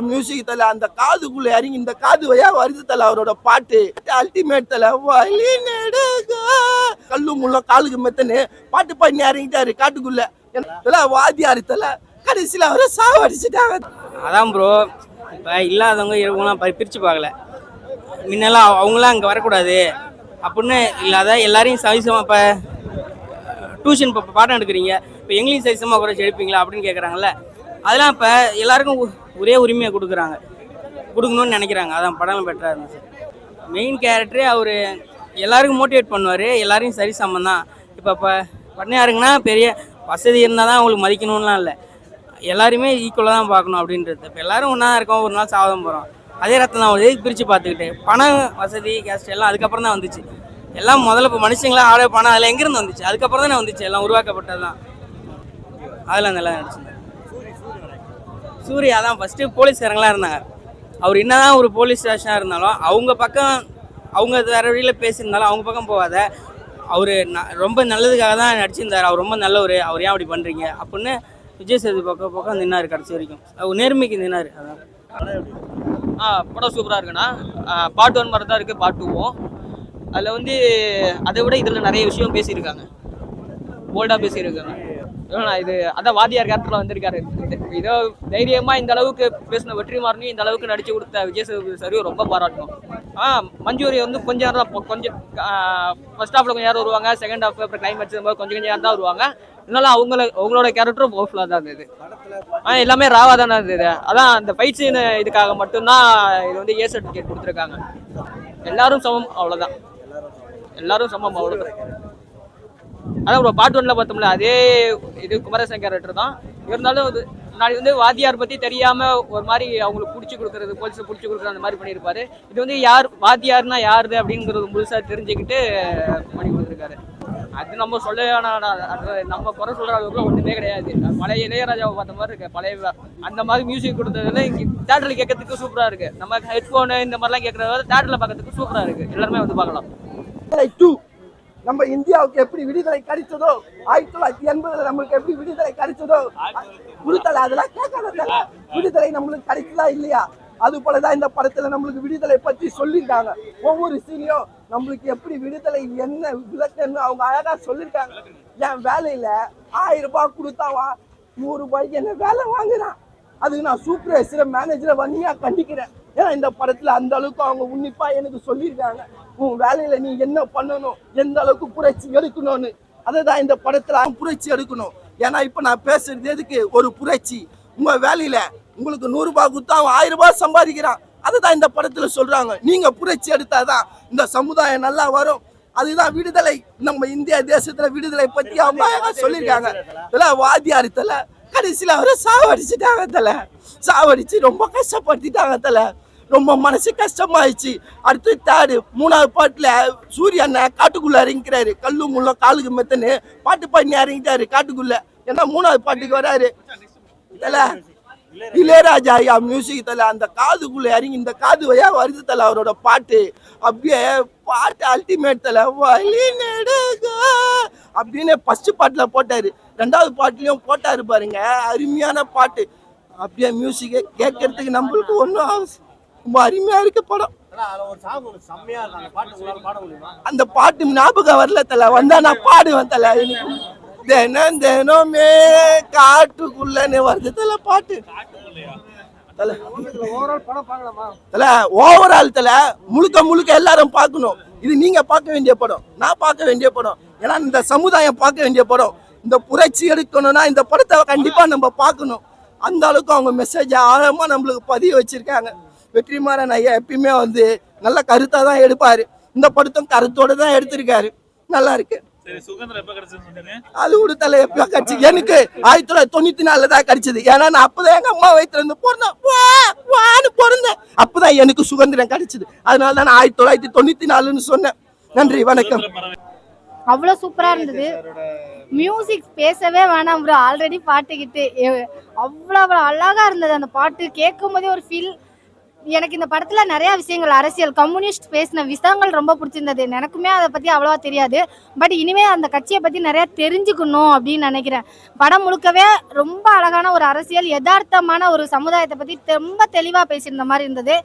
Music தல அந்த காதுக்குள்ள இறங்கி இந்த காது வழியா வருது தல அவரோட பாட்டு அல்டிமேட் தல. வழி நெடுக கல்லு முள்ள காலுக்கு மெத்தனு பாட்டு பண்ணி இறங்கிட்டாரு காட்டுக்குள்ள. வாத்தியாரு தல கடைசியில அவரை சாவடிச்சுட்டாங்க. அதான் ப்ரோ, இப்போ இல்லாதவங்க இருக்கவங்களாம் பிரித்து பார்க்கல. முன்னெல்லாம் அவங்களாம் அங்கே வரக்கூடாது அப்படின்னு இல்லாத எல்லாரையும் சவிசமாக. இப்போ டியூஷன் இப்போ பாடம் எடுக்கிறீங்க, இப்போ எங்களையும் சவிசமாக குறைச்சி எடுப்பீங்களா அப்படின்னு கேட்குறாங்கல்ல. அதெல்லாம் இப்போ எல்லாருக்கும் ஒரே உரிமையை கொடுக்கணும்னு நினைக்கிறாங்க. அதான் படம் பெட்டராக இருந்துச்சு. மெயின் கேரக்டரே அவர் எல்லாருக்கும் மோட்டிவேட் பண்ணுவார், எல்லாரையும் சரி சமம் தான். இப்போ பண்ணையாருங்கன்னா பெரிய வசதி இருந்தால் தான் அவங்களுக்கு மதிக்கணும்லாம் இல்லை, எல்லாருமே ஈக்குவலாக தான் பார்க்கணும் அப்படின்றது. இப்போ எல்லோரும் ஒன்றா தான் இருக்கோம், ஒரு நாள் சாதம் போகிறோம். அதே ரத்தம் தான் எதுக்கு பிரித்து பார்த்துக்கிட்டு பணம் வசதி கேஸ்ட் எல்லாம் அதுக்கப்புறம் தான் வந்துச்சு. எல்லாம் முதல்ல இப்போ மனுஷங்களாம் ஆட பணம் அதில் எங்கேருந்து வந்துச்சு, அதுக்கப்புறம் தானே வந்துச்சு, எல்லாம் உருவாக்கப்பட்டது தான். அதில் நல்லா நடிச்சிருந்தாங்க. சூர்யா தான் ஃபஸ்ட்டு போலீஸ்காரங்களாம் இருந்தாங்க. அவர் என்ன தான் ஒரு போலீஸ் ஸ்டேஷனாக இருந்தாலும் அவங்க பக்கம் அவங்க வேறு வழியில் பேசியிருந்தாலும் அவங்க பக்கம் போகாத அவர் ரொம்ப நல்லதுக்காக தான் நடிச்சிருந்தார். அவர் ரொம்ப நல்லவர், அவர் ஏன் அப்படி பண்ணுறீங்க அப்படின்னு விஜய் சேது பக்கம் நின்னார் கடைசி வரைக்கும். அவர் நேர்மைக்கு நின்னார். அதான் படம் சூப்பராக இருக்குண்ணா. பார்ட் 1 மாதிரி தான் இருக்குது, பார்ட் 2வும். அதில் அதை விட இதில் நிறைய விஷயம் பேசியிருக்காங்க, போல்டாக பேசியிருக்காங்க. இது அதான் வாத்தியார் கேரக்டரில் வந்திருக்காரு. இதோ தைரியமாக இந்த அளவுக்கு பேசின வெற்றிமாறனையும் இந்த அளவுக்கு நடிச்சு கொடுத்த விஜய் சேதுபதி சாரையும் ரொம்ப பாராட்டணும். மஞ்சூரி கொஞ்சம் நேரம் கொஞ்சம் ஃபர்ஸ்ட் ஹாஃபில் கொஞ்சம் நேரம் வருவாங்க, செகண்ட் ஹாஃப் அப்புறம் கிளைமேக்ஸ் கொஞ்சம் நேரம் தான் வருவாங்க. இருந்தாலும் அவங்களோட கேரக்டரும் பவர்ஃபுல்லாக தான் இருந்தது. எல்லாமே ராவாக தானே இருந்தது. அதான் அந்த ஃபைட் சீன் இதுக்காக மட்டும்தான் இது ஏ சர்டிஃபிகேட் கொடுத்துருக்காங்க. எல்லாரும் சமம், அவ்வளோதான். எல்லாரும் சமம், அவ்வளோதான். அதான் ப்ரோ பார்ட் 1ல பார்த்தோம்ல அதே இது குமரேசன் கேரக்டர் தான். இருந்தாலும் முன்னாடி வாத்தியார் பற்றி தெரியாமல் ஒரு மாதிரி அவங்களுக்கு பிடிச்சி கொடுக்குறது, போலீஸை பிடிச்சி கொடுக்குறது அந்த மாதிரி பண்ணியிருப்பாரு. இது யார் வாத்தியார்னா யாருது அப்படிங்கிறது முழுசாக தெரிஞ்சுக்கிட்டு பண்ணி கொடுத்துருக்காரு. அது நம்ம சொல்ல நம்ம குறை சொல்கிற அளவுக்குலாம் ஒன்றுமே கிடையாது. பழைய இளையராஜாவை பார்த்த மாதிரி இருக்கு. பழைய அந்த மாதிரி மியூசிக் கொடுத்ததுல இங்கே தேட்டரில் கேட்கறதுக்கு சூப்பராக இருக்குது. நம்ம ஹெட்ஃபோனு இந்த மாதிரிலாம் கேட்குறத தேட்டரில் பார்க்கறதுக்கு சூப்பராக இருக்குது. எல்லாருமே பார்க்கலாம். நம்ம இந்தியாவுக்கு எப்படி விடுதலை கிடைச்சதோ, 1980 நம்மளுக்கு எப்படி விடுதலை கிடைச்சதோ விடுதலை அதெல்லாம் கேட்காத. விடுதலை நம்மளுக்கு கிடைச்சதா இல்லையா, அது போலதான் இந்த படத்துல நம்மளுக்கு விடுதலை பத்தி சொல்லியிருக்காங்க. ஒவ்வொரு சீனியும் நம்மளுக்கு எப்படி விடுதலை என்ன விளக்கன்னு அவங்க அழகா சொல்லியிருக்காங்க. என் வேலையில 1000 ரூபாய் கொடுத்தாவா 100 ரூபாய்க்கு என்ன வேலை வாங்குறான். அதுக்கு நான் சூப்பர்வைசர் மேனேஜரை வன்மையா கண்டிக்கிறேன். ஏன்னா இந்த படத்துல அந்த அளவுக்கு அவங்க உன்னிப்பா எனக்கு சொல்லியிருக்காங்க. உன் வேலையில நீ என்ன பண்ணணும், எந்த அளவுக்கு புரட்சி எடுக்கணும்னு. அதுதான் இந்த படத்துல புரட்சி எடுக்கணும். ஏன்னா இப்ப நான் பேசுறது எதுக்கு, ஒரு புரட்சி. உங்க வேலையில உங்களுக்கு 100 ரூபாய் கொடுத்தா அவன் 1000 ரூபாய் சம்பாதிக்கிறான். அதுதான் இந்த படத்துல சொல்றாங்க. நீங்க புரட்சி எடுத்தாதான் இந்த சமுதாயம் நல்லா வரும். அதுதான் விடுதலை. நம்ம இந்தியா தேசத்துல விடுதலை பத்தி அவங்க சொல்லியிருக்காங்க. இதெல்லாம் வாத்தியாரு தல கடைசியில அவரை சாவடிச்சுட்டாங்க தல. சாவடிச்சு ரொம்ப கஷ்டப்படுத்திட்டாங்க தல. ரொம்ப மனசு கஷ்டமாயிடுச்சு. அடுத்து 3வது பாட்டுல சூர்யா காட்டுக்குள்ள இறங்கிக்கிறாரு. கல்லு முள்ள காலுக்கு மெத்தனு பாட்டு பண்ணி இறங்கிட்டாரு காட்டுக்குள்ள. ஏன்னா 3வது பாட்டுக்கு வராரு தல. இளையராஜா மியூசிக் தல அந்த காதுக்குள்ள இறங்கி இந்த காது வழியா வருது தல அவரோட பாட்டு. அப்படியே பாட்டு அல்டிமேட் தல. வழி நெடுக அப்படின்னு ஃபர்ஸ்ட் பாட்டுல போட்டாரு, 2வது பாட்டுலயும் போட்டாரு பாருங்க. அருமையான பாட்டு. அப்படியே மியூசிக்கை கேட்கறதுக்கு நம்மளுக்கு ஒன்றும் ரொம்ப அருமையா இருக்கு படம். அந்த பாட்டு ஞாபகம் வரல தல, வந்தா நான் பாடுவேன் தல. தினம் தினமே காட்டுக்குள்ளன்னு வருது தல பாட்டு. ஓவரால் தல முழுக்க எல்லாரும் பார்க்கணும். இது நீங்க பார்க்க வேண்டிய படம், நான் பார்க்க வேண்டிய படம். ஏன்னா இந்த சமுதாயம் பார்க்க வேண்டிய படம். இந்த புரட்சி எடுக்கணும்னா இந்த படத்தை கண்டிப்பா நம்ம பார்க்கணும். அந்த அளவுக்கு அவங்க மெசேஜ் ஆழமா நம்மளுக்கு பதிவு வச்சிருக்காங்க. வெற்றிமாறன் ஐயா எப்பயுமே நல்ல கருத்தா தான் எடுப்பாரு. இந்த படத்தும் கருத்தோட தான் எடுத்திருக்காரு. நல்லா இருக்கு. அது கொடுத்தல எப்ப கிடைச்சு, எனக்கு 1994 தான் கிடைச்சது. ஏன்னா நான் அப்பதான் எங்க அம்மா வயிற்றுல இருந்து பிறந்தேன். அப்பதான் எனக்கு சுதந்திரம் கிடைச்சது. அதனாலதான் நான் 1994 சொன்னேன். நன்றி, வணக்கம். அவ்வளவு சூப்பரா இருந்தது. மியூசிக் பேசவே வேணாம் ப்ரோ, ஆல்ரெடி பாட்டுக்கிட்டு அவ்வளவு அழகா இருந்தது. அந்த பாட்டு கேட்கும் போதே ஒரு ஃபீல் எனக்கு இந்த படத்துல நிறைய விஷயங்கள் அரசியல் கம்யூனிஸ்ட் பேசின விஷயங்கள் ரொம்ப பிடிச்சிருந்தது. எனக்குமே அதை பத்தி அவ்வளவா தெரியாது. பட் இனிமே அந்த கட்சியை பத்தி நிறைய தெரிஞ்சுக்கணும் அப்படின்னு நினைக்கிறேன். படம் முழுக்கவே ரொம்ப அழகான ஒரு அரசியல் யதார்த்தமான ஒரு சமுதாயத்தை பத்தி ரொம்ப தெளிவா பேசியிருந்த மாதிரி இருந்தது.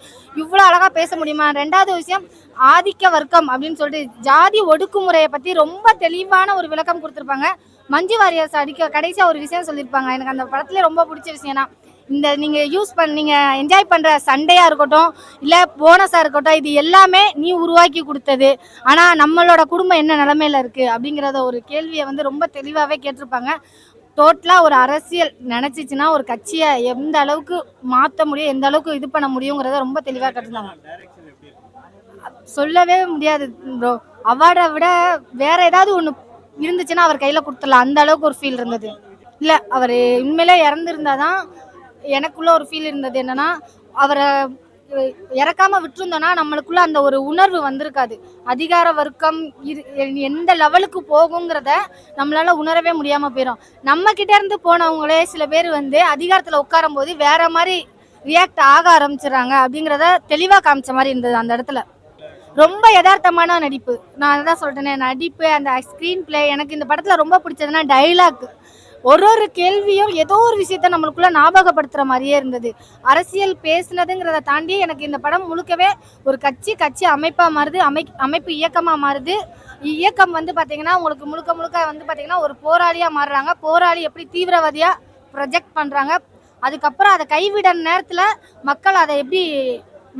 இவ்வளவு அழகா பேச முடியுமா? ரெண்டாவது விஷயம், ஆதிக்க வர்க்கம் அப்படின்னு சொல்லிட்டு ஜாதி ஒடுக்குமுறையை பத்தி ரொம்ப தெளிவான ஒரு விளக்கம் கொடுத்திருப்பாங்க. மஞ்சு வாரியர் கடைசியா ஒரு விஷயம் சொல்லியிருப்பாங்க. எனக்கு அந்த படத்துல ரொம்ப பிடிச்ச விஷயம்னா, இந்த நீங்க நீங்க என்ஜாய் பண்ற சண்டையா இருக்கட்டும் இல்ல போனஸா இருக்கட்டும், இது எல்லாமே நீ உருவாக்கி கொடுத்தது. ஆனா நம்மளோட குடும்பம் என்ன நிலைமையில இருக்கு அப்படிங்கறத ஒரு கேள்வியை வந்து ரொம்ப தெளிவாவே கேட்டிருப்பாங்க. டோட்டலா ஒரு அரசியல் நினைச்சிச்சுன்னா ஒரு கட்சியை எந்த அளவுக்கு மாத்த முடியும், எந்த அளவுக்கு இது பண்ண முடியுங்கிறத ரொம்ப தெளிவா கட்டுனாங்க. சொல்லவே முடியாது ப்ரோ. அவார்டை விட வேற ஏதாவது ஒண்ணு இருந்துச்சுன்னா அவர் கையில கொடுத்துடலாம், அந்த அளவுக்கு ஒரு ஃபீல் இருந்தது. இல்ல அவர் உண்மையிலே இறந்துருந்தாதான் எனக்குள்ள ஒரு ஃபீல் இருந்தது. என்னன்னா, அவரை இறக்காம விட்டுருந்தோம்னா நம்மளுக்குள்ள அந்த ஒரு உணர்வு வந்திருக்காது. அதிகார வர்க்கம் எந்த லெவலுக்கு போகுங்கிறத நம்மளால உணரவே முடியாம போயிடும். நம்ம கிட்ட இருந்து போனவங்களே சில பேர் வந்து அதிகாரத்துல உட்காரும் போது வேற மாதிரி ரியாக்ட் ஆக ஆரம்பிச்சிடறாங்க அப்படிங்கிறத தெளிவா காமிச்ச மாதிரி இருந்தது அந்த இடத்துல. ரொம்ப யதார்த்தமான நடிப்பு. நான் அதான் சொல்றேனே, நடிப்பு, அந்த ஸ்கிரீன் பிளே. எனக்கு இந்த படத்துல ரொம்ப பிடிச்சதுன்னா டைலாக். ஒரு கேள்வியும் ஏதோ ஒரு விஷயத்த நம்மளுக்குள்ள ஞாபகப்படுத்துற மாதிரியே இருந்தது. அரசியல் பேசுனதுங்கிறத தாண்டி எனக்கு இந்த படம் முழுக்கவே ஒரு கட்சி அமைப்பா மாறுது, அமைப்பு இயக்கமா மாறுது. இயக்கம் வந்து பாத்தீங்கன்னா உங்களுக்கு முழுக்க வந்து பாத்தீங்கன்னா ஒரு போராளியா மாறுறாங்க. போராளி எப்படி தீவிரவாதியா ப்ரொஜெக்ட் பண்றாங்க, அதுக்கப்புறம் அதை கைவிட நேரத்துல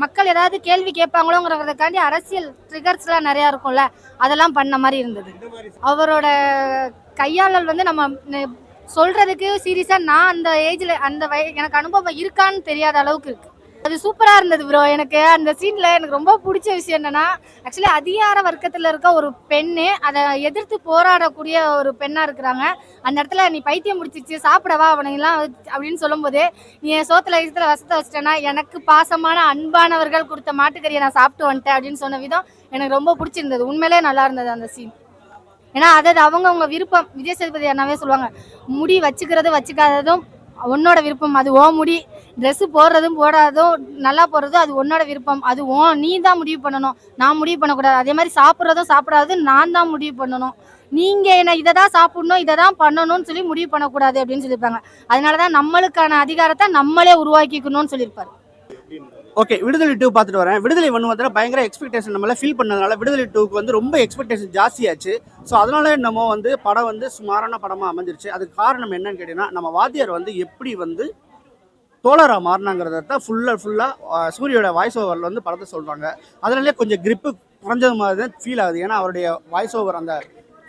மக்கள் ஏதாவது கேள்வி கேட்பாங்களோங்கிறதுக்காண்டி அரசியல் ட்ரிகர்ஸ்லாம் நிறைய இருக்கும்ல, அதெல்லாம் பண்ண மாதிரி இருந்தது. அவரோட கையாளல் வந்து நம்ம சொல்றதுக்கு சீரியஸா நான் அந்த ஏஜ்ல எனக்கு அனுபவம் இருக்கான்னு தெரியாத அளவுக்கு இருக்கு. அது சூப்பரா இருந்தது ப்ரோ. எனக்கு அந்த சீன்ல எனக்கு ரொம்ப பிடிச்ச விஷயம் என்னன்னா, ஆக்சுவலி அதிகார வர்க்கத்துல இருக்க ஒரு பெண்ணு அதை எதிர்த்து போராடக்கூடிய ஒரு பெண்ணா இருக்கிறாங்க. அந்த இடத்துல நீ பைத்தியம் முடிச்சிச்சு சாப்பிடவா அவனையெல்லாம் அப்படின்னு சொல்லும் போது, நீ என் சோத்துல வசத்தை வச்சிட்டேன்னா எனக்கு பாசமான அன்பானவர்கள் கொடுத்த மாட்டுக்கறியை நான் சாப்பிட்டு வந்துட்டேன் அப்படின்னு சொன்ன விதம் எனக்கு ரொம்ப பிடிச்சிருந்தது. உண்மையிலே நல்லா இருந்தது அந்த சீன். ஏன்னா அதாவது அவங்கவுங்க விருப்பம். விஜய் சேதுபதி அண்ணாவே சொல்லுவாங்க, முடி வச்சுக்காததும் உன்னோட விருப்பம், அது ஓ முடி. ட்ரெஸ் போடுறதும் போடாததும் நல்லா போடுறதும் அது உன்னோட விருப்பம், அது நீ தான் முடிவு பண்ணணும், நான் முடிவு பண்ணக்கூடாது. அதே மாதிரி சாப்பிட்றதும் சாப்பிடாததும் நான் தான் முடிவு பண்ணணும். நீங்க என்ன இதை தான் சாப்பிடணும் இதை தான் பண்ணணும்னு சொல்லி முடிவு பண்ணக்கூடாது அப்படின்னு சொல்லியிருப்பாங்க. அதனாலதான் நம்மளுக்கான அதிகாரத்தை நம்மளே உருவாக்கிக்கணும்னு சொல்லியிருப்பாரு. ஓகே, விடுதலை 2 பார்த்துட்டு வரேன். விடுதலை 1 வந்து பயங்கர எக்ஸ்பெக்டேஷன் நம்மளால ஃபீல் பண்ணதுனால விடுதலை 2க்கு வந்து ரொம்ப எக்ஸ்பெக்டேஷன் ஜாஸ்தியாச்சு. ஸோ அதனால நம்ம வந்து படம் வந்து சுமாரான படமாக அமைஞ்சிருச்சு. அதுக்கு காரணம் என்னன்னு கேட்டீங்கன்னா, நம்ம வாத்தியார் வந்து எப்படி வந்து தோழராக மாறினாங்கிறத தான் ஃபுல்லாக சூரியோட வாய்ஸ் ஓவரில் வந்து படத்தை சொல்கிறாங்க. அதனாலே கொஞ்சம் கிரிப்பு குறைஞ்சது மாதிரி தான் ஃபீல் ஆகுது. ஏன்னா அவருடைய வாய்ஸ் ஓவர் அந்த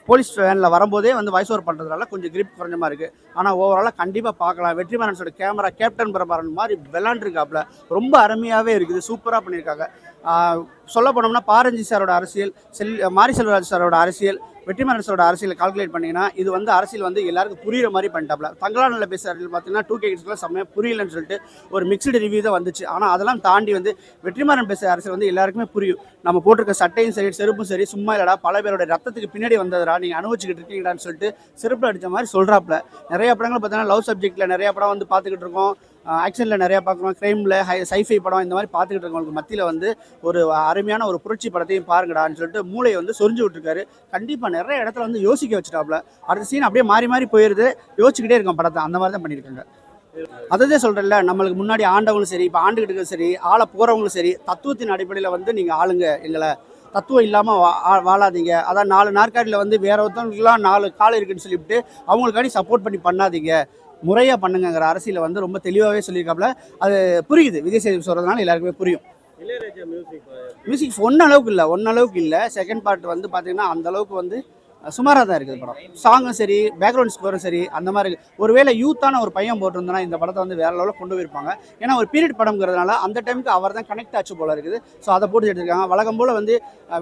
போலீஸ் வேனில் வரும்போதே வந்து வாய்ஸ் ஓவர் பண்ணுறதுனால கொஞ்சம் கிரிப் குறைஞ்ச மாதிரி இருக்குது. ஆனால் ஓவராலாக கண்டிப்பாக பார்க்கலாம். வெற்றிமாறனோட கேமரா கேப்டன் பிரபாரன் மாதிரி விளாண்டுருக்காப்புல ரொம்ப அருமையாகவே இருக்குது. சூப்பராக பண்ணியிருக்காங்க. சொல்ல போனோம்னா பாரஞ்சி சாரோட அரசியல், மாரி செல்வராஜ் சாரோட அரசியல், வெற்றிமாறனோட அரசியலை கால்குலேட் பண்ணிங்கன்னா இது வந்து அரசியல் வந்து எல்லாருக்கும் புரியுற மாதிரி பண்ணிட்டாப்ல. தங்களானில் பேசுகிற அரசியல் பார்த்தீங்கன்னா 2K கிட்ஸ்க்குலாம் செம்மையாக புரியலன்னு சொல்லிட்டு ஒரு மிக்சடு ரிவ்யூ தான் வந்துச்சு. ஆனால் அதெல்லாம் தாண்டி வந்து வெற்றிமாறன் பேசுகிற அரசியல் வந்து எல்லாருக்குமே புரியும். நம்ம போட்டிருக்க சட்டையும் சரி செருப்பும் சரி சும்மா இல்லடா, பல பேரோட ரத்தத்துக்கு பின்னாடி வந்ததுடா, நீங்கள் அனுபவிச்சுக்கிட்டு இருக்கீங்கடான்னு சொல்லிட்டு செருப்பில் அடித்த மாதிரி சொல்கிறாப்புல. நிறைய படங்கள் பார்த்தீங்கன்னா லவ் சப்ஜெக்டில் நிறைய படம் வந்து பார்த்துக்கிட்டு இருக்கோம், ஆக்ஷனில் நிறையா பார்க்குறோம், க்ரைமில் சைஃபை படம் இந்த மாதிரி பார்த்துக்கிட்டு இருக்கவங்களுக்கு மத்தியில் வந்து ஒரு அருமையான ஒரு புரட்சி படத்தையும் பாருங்கடான்னு சொல்லிட்டு மூளையை வந்து சொரிஞ்சு விட்டுருக்காரு. கண்டிப்பாக நிறைய இடத்துல வந்து யோசிக்க வச்சுட்டாப்புல. அடுத்த சீன் அப்படியே மாறி போயிடுது, யோசிச்சுக்கிட்டே இருக்கோம் படத்தை. அந்த மாதிரி தான் பண்ணியிருக்காங்க. அதே சொல்கிறேன்ல, நம்மளுக்கு முன்னாடி ஆண்டவங்களும் சரி, இப்போ ஆண்டுகிட்டு இருக்கிற சரி, ஆளை போகிறவங்களும் சரி, தத்துவத்தின் அடிப்படையில் வந்து நீங்கள் ஆளுங்க, எங்களை தத்துவம் இல்லாமல் வாழாதீங்க. அதான் 4 நாற்காலியில் வந்து வேற ஒருத்தவங்களுக்குலாம் 4 கால் இருக்குன்னு சொல்லிவிட்டு அவங்களுக்காண்டி சப்போர்ட் பண்ணி பண்ணாதீங்க, முறையாக பண்ணுங்கிற அரசியலை வந்து ரொம்ப தெளிவாகவே சொல்லியிருக்காப்புல. அது புரியுது, விஜய் சேதுபதி சொல்கிறதுனால எல்லாருக்குமே புரியும். மியூசிக் ஒன் அளவுக்கு இல்லை. செகண்ட் பார்ட் வந்து பார்த்தீங்கன்னா அந்த அளவுக்கு வந்து சுமாராக தான் இருக்குது படம். சாங்கும் சரி, பேக்ரவுண்ட் ஸ்கோரும் சரி, அந்த மாதிரி இருக்குது. ஒருவேளை யூத்தான ஒரு பையன் போட்டிருந்தோன்னா இந்த படத்தை வந்து வேற லெவலில் கொண்டு போயிருப்பாங்க. ஏன்னா ஒரு பீரியட் படம்ங்கிறதுனால அந்த டைமுக்கு அவர் தான் கனெக்ட் ஆச்சு போல இருக்குது. ஸோ அதை போட்டு எடுத்துருக்காங்க. வழக்கம் போல் வந்து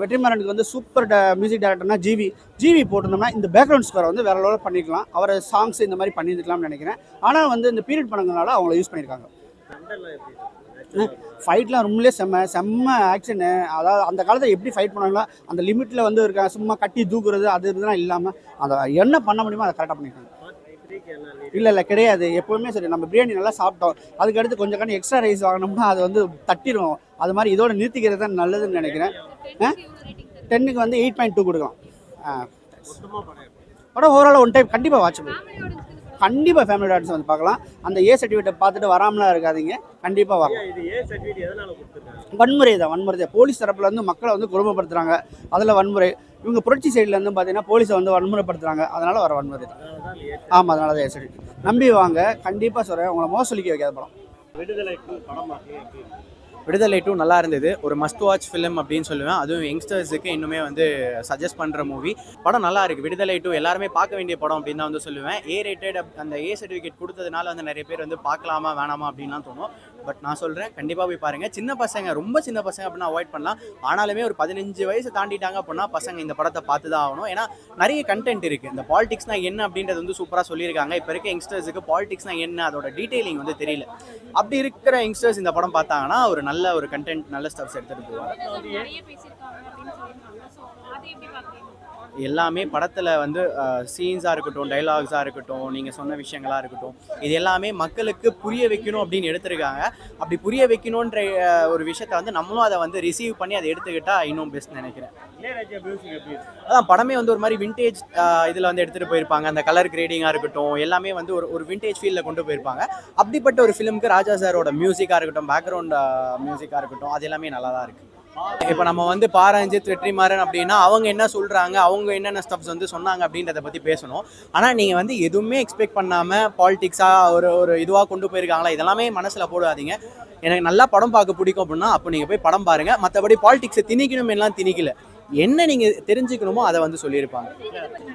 வெற்றிமாறனுக்கு வந்து சூப்பர் மியூசிக் டைரக்டர்னா ஜிவி போட்டிருந்தோம்னா இந்த பேக்ரவுண்ட் ஸ்கோரை வந்து வேற லெவலில் பண்ணிக்கலாம். அவர் சாங்ஸ் இந்த மாதிரி பண்ணியிருக்கலாம்னு நினைக்கிறேன். ஆனால் வந்து இந்த பீரியட் படங்களால அவங்கள யூஸ் பண்ணியிருக்காங்க. ஃபைட்லாம் ரொம்பலே செம்ம ஆக்ஷனு. அதாவது அந்த காலத்தில் எப்படி ஃபைட் பண்ணாங்களோ அந்த லிமிட்டில் வந்து இருக்காங்க. சும்மா கட்டி தூக்குறது அது இதெல்லாம் இல்லாமல் அந்த என்ன பண்ண முடியுமோ அதை கரெக்டாக பண்ணியிருக்காங்க. இல்லை கிடையாது. எப்பவுமே சரி, நம்ம பிரியாணி நல்லா சாப்பிட்டோம், அதுக்கு அடுத்து கொஞ்சம் எக்ஸ்ட்ரா ரைஸ் வாங்கினோம்னா அது வந்து தட்டிடும். அது மாதிரி இதோட நிறுத்திக்கிறது தான் நல்லதுன்னு நினைக்கிறேன். 10க்கு வந்து 8.2 கொடுக்கலாம். படம் ஓவரால் ஒன் டைம் கண்டிப்பாக வாட்சபிள். கண்டிப்பாக ஃபேமிலி டான்ஸ் வந்து பார்க்கலாம். அந்த ஏ சர்டிஃபிகேட்டை பார்த்துட்டு வராமலாம் இருக்காதீங்க, கண்டிப்பாக வரலாம். வன்முறை தான். போலீஸ் தரப்புல இருந்து மக்களை வந்து கொடுமைப்படுத்துறாங்க, அதில் வன்முறை. இவங்க புரட்சி சைடில் இருந்து பார்த்தீங்கன்னா போலீஸை வந்து வன்முறைப்படுத்துறாங்க, அதனால வர வன்முறை தான். ஆமாம், அதனால தான் ஏ சர்டிஃபிகேட். நம்பி வாங்க, கண்டிப்பாக சொல்கிறேன், உங்களை மோசலிக்க வைக்காத படம். விடுதலை 2 நல்லா இருந்தது. ஒரு மஸ்ட் வாட்ச் ஃபிலிம் அப்படின்னு சொல்லுவேன். அதுவும் யங்ஸ்டர்ஸுக்கு இன்னுமே வந்து சஜஸ்ட் பண்ணுற மூவி. படம் நல்லா இருக்குது. விடுதலை 2 எல்லாருமே பார்க்க வேண்டிய படம் அப்படின்னு தான் வந்து சொல்லுவேன். ஏ ரேட்டட் அந்த ஏ சர்டிஃபிகேட் கொடுத்ததுனால வந்து நிறைய பேர் வந்து பார்க்கலாமா வேணாமா அப்படின்லாம் தோணும். பட் நான் சொல்கிறேன், கண்டிப்பாக போய் பாருங்கள். சின்ன பசங்க, ரொம்ப சின்ன பசங்க அப்படின்னா அவாய்ட் பண்ணலாம். ஆனாலுமே ஒரு 15 வயசு தாண்டிட்டாங்க அப்படின்னா பசங்க இந்த படத்தை பார்த்து தான் ஆகணும். ஏன்னா நிறைய கண்டென்ட் இருக்குது. இந்த பாலிடிக்ஸ்னா என்ன அப்படின்றது வந்து சூப்பராக சொல்லியிருக்காங்க. இப்போ இருக்க யங்ஸ்டர்ஸுக்கு பாலிடிக்ஸ்னா என்ன, அதோட டீட்டெயிலிங் வந்து தெரியல. அப்படி இருக்கிற யங்ஸ்டர்ஸ் இந்த படம் பார்த்தாங்கன்னா ஒரு நல்ல ஒரு கண்டென்ட், நல்ல ஸ்டப்ஸ் எடுத்துகிட்டு போவாங்க. எல்லாமே படத்தில் வந்து சீன்ஸாக இருக்கட்டும், டைலாக்ஸாக இருக்கட்டும், நீங்கள் சொன்ன விஷயங்களாக இருக்கட்டும், இது எல்லாமே மக்களுக்கு புரிய வைக்கணும் அப்படின்னு எடுத்திருக்காங்க. அப்படி புரிய வைக்கணுன்ற ஒரு விஷயத்த வந்து நம்மளும் அதை வந்து ரிசீவ் பண்ணி அதை எடுத்துக்கிட்டால் இன்னும் பெஸ்ட் நினைக்கிறேன். அதான் படமே வந்து ஒரு மாதிரி விண்டேஜ் இதில் வந்து எடுத்துகிட்டு போயிருப்பாங்க. அந்த கலர் கிரேடிங்காக இருக்கட்டும், எல்லாமே வந்து ஒரு விண்டேஜ் ஃபீலில் கொண்டு போயிருப்பாங்க. அப்படிப்பட்ட ஒரு ஃபிலிமுக்கு ராஜா சாரோட மியூசிக்காக இருக்கட்டும், பேக்ரவுண்ட் மியூசிக்காக இருக்கட்டும், அது எல்லாமே நல்லா தான் இருக்குது. இப்போ நம்ம வந்து பாரஞ்சித், வெற்றிமாறன் அப்படின்னா அவங்க என்ன சொல்கிறாங்க, அவங்க என்னென்ன ஸ்டெப்ஸ் வந்து சொன்னாங்க அப்படின்றத பற்றி பேசணும். ஆனால் நீங்கள் வந்து எதுவுமே எக்ஸ்பெக்ட் பண்ணாமல் பாலிடிக்ஸாக ஒரு இதுவாக கொண்டு போயிருக்காங்களா, இதெல்லாமே மனசில் போடாதீங்க. எனக்கு நல்லா படம் பார்க்க பிடிக்கும் அப்படின்னா அப்போ நீங்கள் போய் படம் பாருங்கள். மற்றபடி பாலிடிக்ஸை திணிக்கணும் எல்லாம் திணிக்கல, என்ன நீங்கள் தெரிஞ்சுக்கணுமோ அதை வந்து சொல்லியிருப்பாங்க.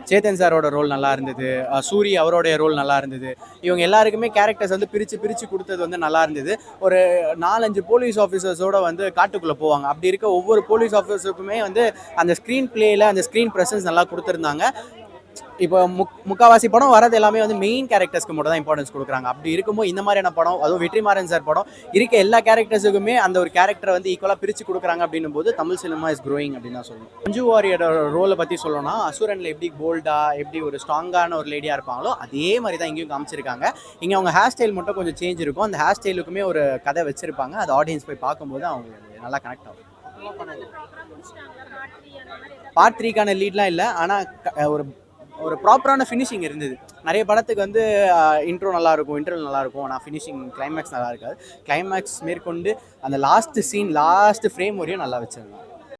சேத்தன் சாரோட ரோல் நல்லா இருந்தது, சூரி அவரோடைய ரோல் நல்லா இருந்தது. இவங்க எல்லாருக்குமே கேரக்டர்ஸ் வந்து பிரித்து கொடுத்தது வந்து நல்லா இருந்தது. ஒரு 4-5 போலீஸ் ஆஃபீஸர்ஸோடு வந்து காட்டுக்குள்ளே போவாங்க. அப்படி இருக்க ஒவ்வொரு போலீஸ் ஆஃபீஸருக்குமே வந்து அந்த ஸ்க்ரீன் பிளேயில் அந்த ஸ்க்ரீன் ப்ரெசன்ஸ் நல்லா கொடுத்துருந்தாங்க. இப்போ முக்கால்வாசி படம் வரது எல்லாமே வந்து மெயின் கேரக்டர்ஸ்க்கு மட்டும் தான் இம்பார்ட்டன்ஸ் கொடுக்குறாங்க. அப்படி இருக்கும்போது இந்த மாதிரியான படம், அதுவும் வெற்றிமாறன் சார் படம் இருக்க எல்லா கேரக்டர்ஸுக்குமே அந்த ஒரு கேரக்டரை வந்து ஈக்குவலாக பிரித்து கொடுக்குறாங்க. அப்படின்னும் போது தமிழ் சினிமா இஸ் க்ரோயிங் அப்படின்னு தான் சொல்லணும். மஞ்சு வாரியரோட ரோலை பற்றி சொல்லணும்னா, அசுரனில் எப்படி போல்டாக, எப்படி ஒரு ஸ்ட்ராங்கான ஒரு லேடியாக இருப்பாங்களோ அதே மாதிரி தான் இங்கேயும் காமிச்சிருக்காங்க. இங்கே அவங்க ஹேர் ஸ்டைல் மட்டும் கொஞ்சம் சேஞ்ச் இருக்கும். அந்த ஹேர் ஸ்டைலுக்குமே ஒரு கதை வச்சுருப்பாங்க. அது ஆடியன்ஸ் போய் பார்க்கும்போது அவங்களுக்கு நல்லா கனெக்ட் ஆகும். பார்ட் 3க்கான லீட்லாம் இல்லை, ஆனால் ஒரு ப்ராப்பரான ஃபினிஷிங் இருந்தது. நிறைய படத்துக்கு வந்து இன்ட்ரோ நல்லாயிருக்கும், இன்டர்வல் நல்லாயிருக்கும், ஆனால் ஃபினிஷிங் கிளைமேக்ஸ் நல்லா இருக்காது. கிளைமேக்ஸ் மேற்கொண்டு அந்த லாஸ்ட் சீன், லாஸ்ட் ஃப்ரேம் வரையும் நல்லா வச்சுருந்தாங்க.